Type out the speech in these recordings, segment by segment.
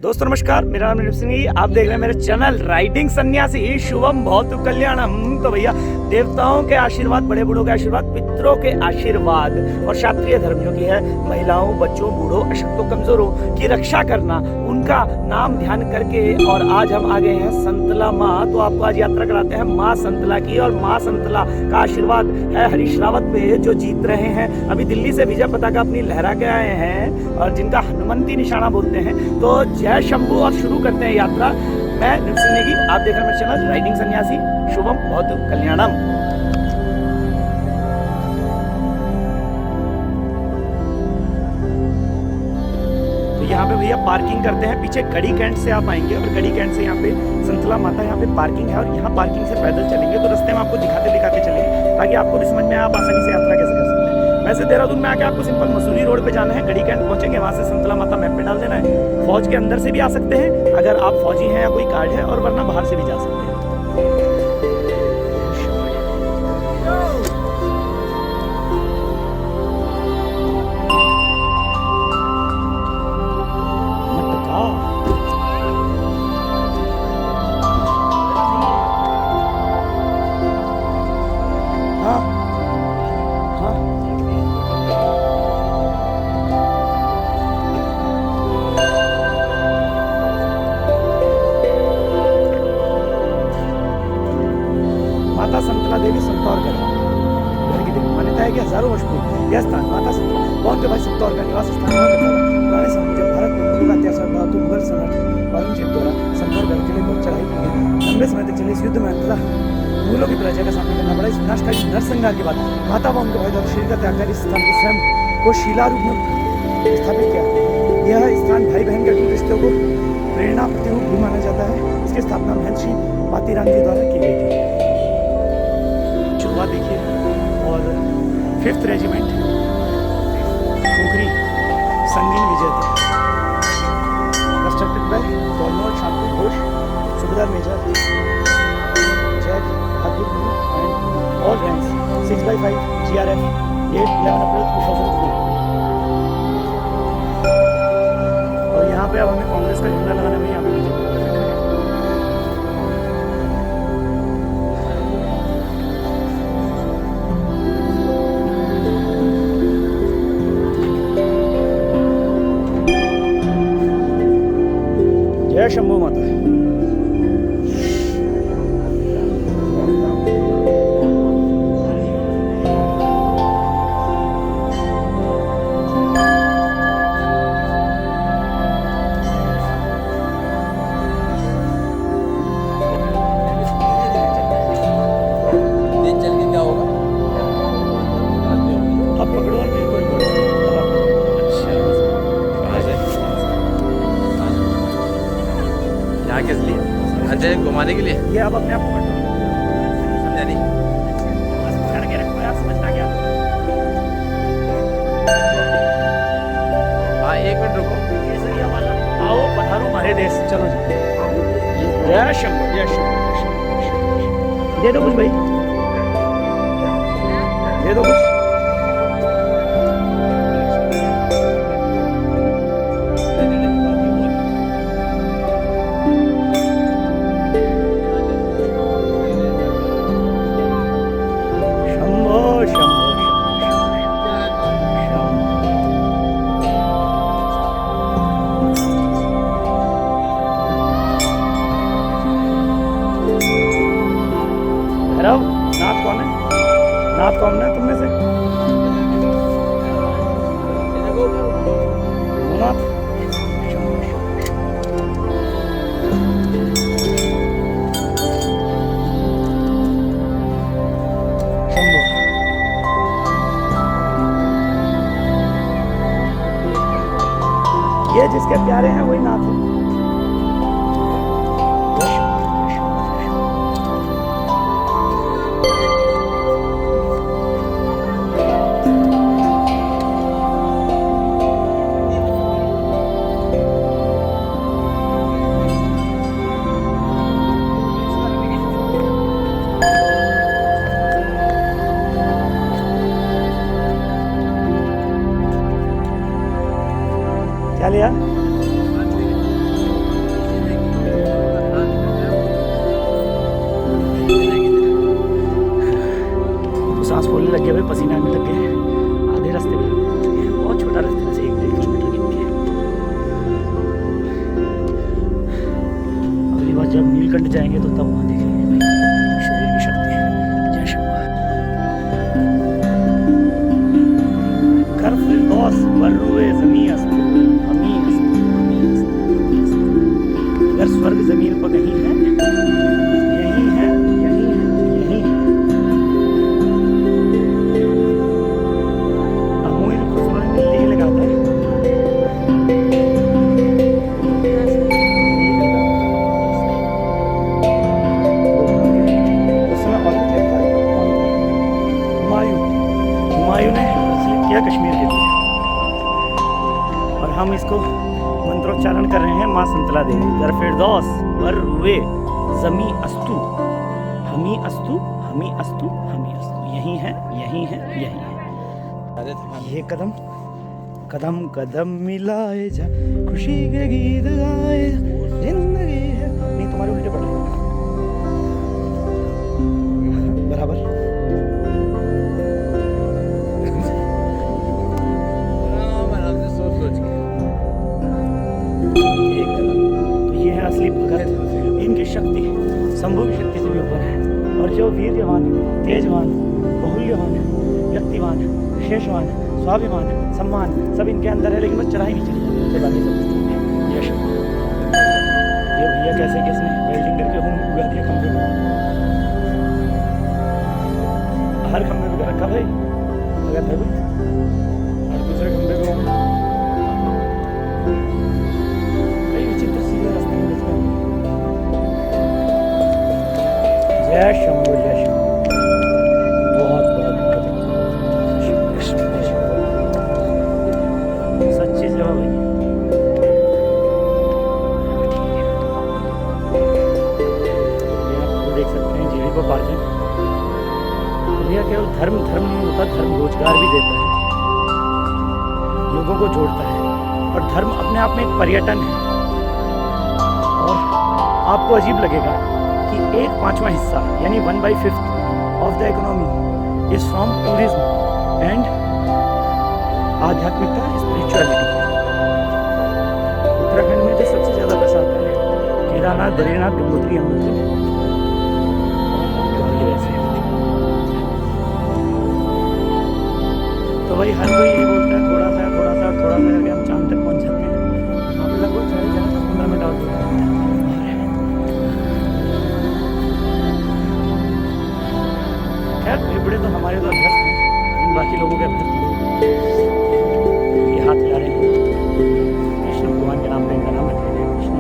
दोस्तों नमस्कार, मेरा नाम नितिन सिंह। आप देख रहे हैं मेरे चैनल राइडिंग सन्यासी शुभम भवतु कल्याणम। तो भैया देवताओं के आशीर्वाद, बड़े बूढ़ों के आशीर्वाद, पितरों के आशीर्वाद और शास्त्रीय धर्म जो की है महिलाओं, बच्चों, बूढ़ों, अशक्तों, कमजोरों की रक्षा करना, उनका नाम ध्यान करके। और आज हम आ गए हैं संतला माँ। तो आपको आज यात्रा कराते हैं माँ संतला की। और माँ संतला का आशीर्वाद है हरीश रावत पे, जो जीत रहे हैं। अभी दिल्ली से विजय पताका अपनी लहरा के आए हैं और जिनका हनुमंती निशाना बोलते हैं। तो जय शंभू और शुरू करते हैं यात्रा। मैं नितिन नेगी, आप देख रहे हैं मेरे चैनल राइडिंग सन्यासी शुभम भवतु कल्याणम। तो यहाँ पे भैया पार्किंग करते हैं, पीछे गढ़ी कैंट से आप आएंगे और गढ़ी कैंट से यहाँ पे संतला माता यहाँ पे पार्किंग है। और यहाँ पार्किंग से पैदल चलेंगे तो रास्ते में आपको दिखाते दिखाते चलेंगे ताकि आपको भी समझ में आप आसानी से यात्रा कैसे कर सकते हैं। वैसे देहरादून में आके आपको सिंपल मसूरी रोड पे जाना है, गढ़ी कैंट पहुंचेंगे, वहां से संतला माता मैप पे डाल देना है। फौज के अंदर से भी आ सकते हैं अगर आप फौजी हैं या कोई कार्ड है, और वरना बाहर से भी जा सकते हैं। माता संतला देवी संतौरगढ़ मान्यता है कि हजारों वर्ष पूर्व यह स्थान माता संतला बहुत के भाई संतौर का निवास स्थान हुआ करता था। पुराने समय में जब भारत में हिंदू का इतिहास रहा तो मुगल सम्राट औरंगजेब द्वारा संतौरगढ़ किले पर चढ़ाई की गई। लंबे समय तक चले इस युद्ध में अंततः मुगलों की पराजय का सामना करना पड़ा। इस विनाशकारी नरसंहार के बाद माता व उनके भाई द्वारा शरीर का त्याग कर इस स्थान को स्वयं को शिला रूप में स्थापित किया। यह स्थान भाई बहन के अटूट रिश्तों को प्रेरणा प्रतिरूप भी माना जाता है। इसकी स्थापना महंत श्री पातीराम जी द्वारा की गई थी। देखिए, और 5th regiment Khukri Sangeen Vijay constructed by colonel Shanti Ghosh, Subedar major Jack Thakur and all ranks 6/5 GRF 8/11 April 2003। और यहाँ पे अब हमें कांग्रेस का झंडा लगाने में यहाँ पे जय शंभू माता। चल के क्या होगा? आप पकड़ो और मेरे को रिकॉर्ड यहाँ किस लिए? अच्छा, घुमाने के लिए। ये आप अपने आप पकड़ लो। समझा नहीं। बस पकड़ के रखो यार, समझना क्या। हाँ, 1 मिनट रुको। केसरिया वाला आओ पधारो हमारे देश। चलो जी, जय शंभू जय शंभू। दे दो कुछ भाई, दे दो कुछ। नाथ कौन है? नाथ कौन है तुम में से? नाथ शंभू। ये जिसके प्यारे हैं वही नाथ है। क्या लिया? लग गया भाई, पसीना आने लग गए, आधे रास्ते पे बहुत छोटा रास्ता है, 1-1.5 किलोमीटर गिन के। अगली बार जब नीलकंठ जाएंगे तो तब वहाँ देखेंगे भाई शरीर की शक्ति। जय शिव। कर फिरदौस बर्रुए ज़मी अस्तु, हमी अस्तु, हमी अस्तु, हमी अस्तु। अगर स्वर्ग जमीन पर कहीं है, यही है, यही है, यही है। अमूल खुसरो में ले लगाता है। हुमायूं ने तस्लीम किया कश्मीर के लिए, और हम इसको मंत्रोच्चारण कर रहे हैं माँ संतला देवी। दर फिरदौस बर रुए जमी अस्तु, हमी अस्तु, हमी अस्तु, हमी अस्तु। यही है, यही है, यही है। ये कदम कदम कदम मिलाए जा, खुशी के गीत गाए, जिंदगी है। नहीं, तुम्हारे उल्टे पड़ रहे हैं। बराबर। आराम से सोच सोच के। एक कदम। तो ये है असली भगत, इनकी शक्ति शंभु की शक्ति से भी ऊपर है। और जो वीर्यवान, तेजवान, बहुल्यवान, व्यक्तिवान, शेषवान, स्वाभिमान, सम्मान सब इनके अंदर है, लेकिन बस चढ़ाई नहीं चढ़ी जाती। बाकी सब कुछ ठीक है। जय शिव। ये भैया कैसे किसने वेल्डिंग करके हूँ उगा दिया खंभे में, हर खंभे पे रखा भाई, अगर है भाई और दूसरे खंभे पे होंगे। कई विचित्र सीधे रास्ते में घुस गए। जय शंभु, जय शंभु। बहुत बहुत सच्ची सेवा भाई। आप देख सकते हैं जीवी को पार्जन। भैया केवल धर्म धर्म नहीं होता, धर्म रोजगार भी देता है, लोगों को जोड़ता है। और धर्म अपने आप में एक पर्यटन है। और आपको अजीब लगेगा कि 1/5 हिस्सा यानी 1/5 of the economy is from tourism and आध्यात्मिकता, स्पिरिचुअलिटी। उत्तराखंड में जो सबसे ज़्यादा पैसा आता है केदारनाथ, बद्रीनाथ, गंगोत्री, यमुनोत्री। तो भाई हर कोई ये बोलता है थोड़ा सा थोड़ा सा थोड़ा सा करके हम चांद तक पहुंच जाते हैं। आप लगभग 15 मिनट और दूर हैं। खैर फेफड़े तो हमारे तो अभ्यस्त हैं, लेकिन बाकी लोगों के अभ्यस्त नहीं। ये हाथ हिला रहे हैं कृष्ण भगवान के नाम पे, इनका नाम है कृष्ण।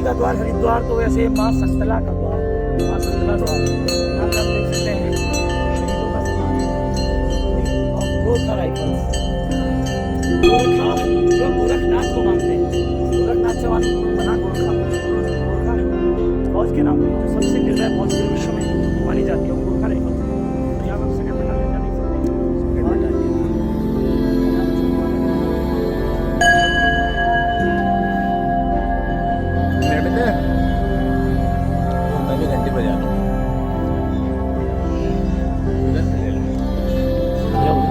का द्वार हरिद्वार तो वैसे माँ संतला का द्वार, माँ संतला द्वार। यहाँ पे आप देख सकते हैं शहीदों का स्थान और गोरखा राइफल्स। गोरखा जो गोरखनाथ को मानते हैं, गोरखनाथ से बना गोरखा, गोरखा फौज के नाम पे जो सबसे निर्भय फौज के विश्व में मानी जाती है वो गोरखा राइफल्स। यहाँ पे सेकंड में डाले देख सकते हैं। मैं भी घंटे बजा रहा हूँ उधर से ले लो। उठाऊं?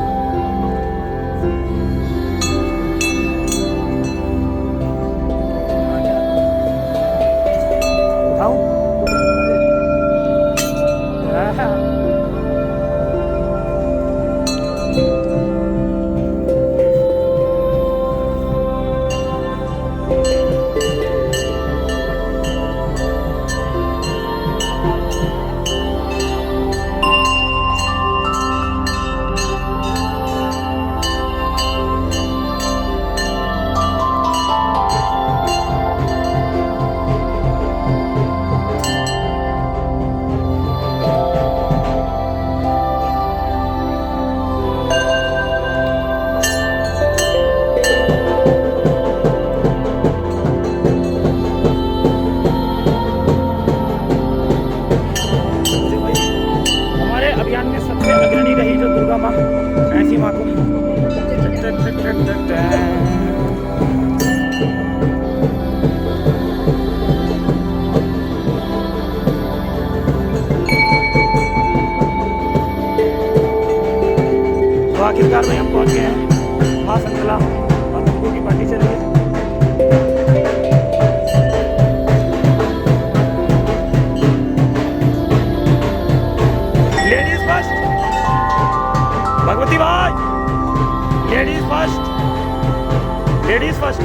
हमारे अभियान में सबसे अग्रणी रही जो दुर्गा माँ, ऐसी माँ को तो आखिरकार में हम पहुंच गए हैं माँ संतला और लोगों की पार्टी चल रही है। लेडीज फर्स्ट, भगवती भाई, लेडीज फर्स्ट, लेडीज फर्स्ट।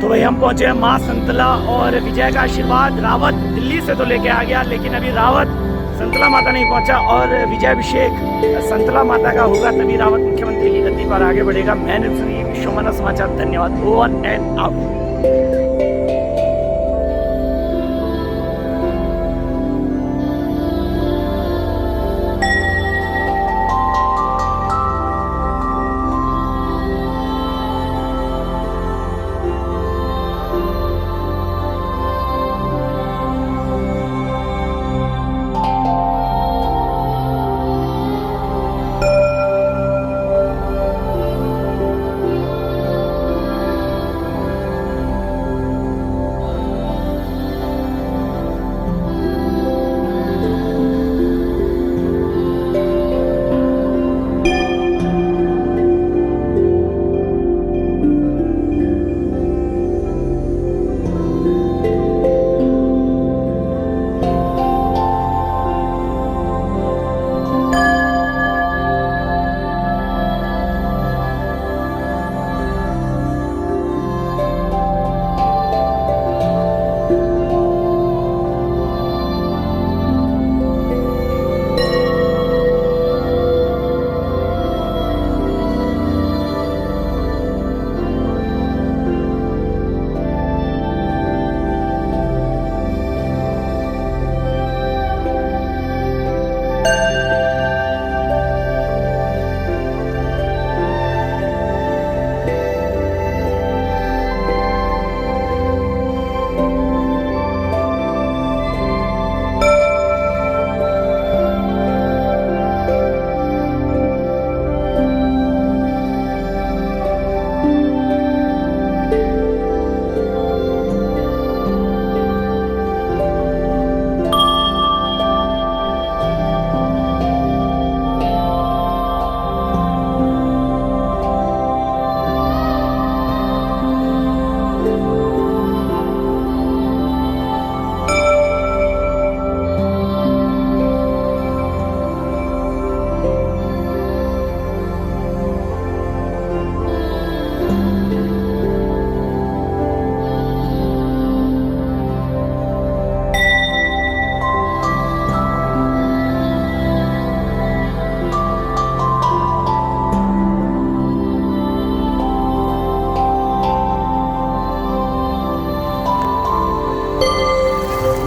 तो भाई हम पहुंचे हैं माँ संतला और विजय का आशीर्वाद। रावत दिल्ली से तो लेके आ गया, लेकिन अभी रावत संतला माता नहीं पहुंचा और विजयाभिषेक संतला माता का होगा तभी रावत मुख्यमंत्री की गद्दी पर आगे बढ़ेगा। मैंने विश्वमानव समाचार, धन्यवाद। Over and out.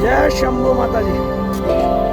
जय शंभू माता जी।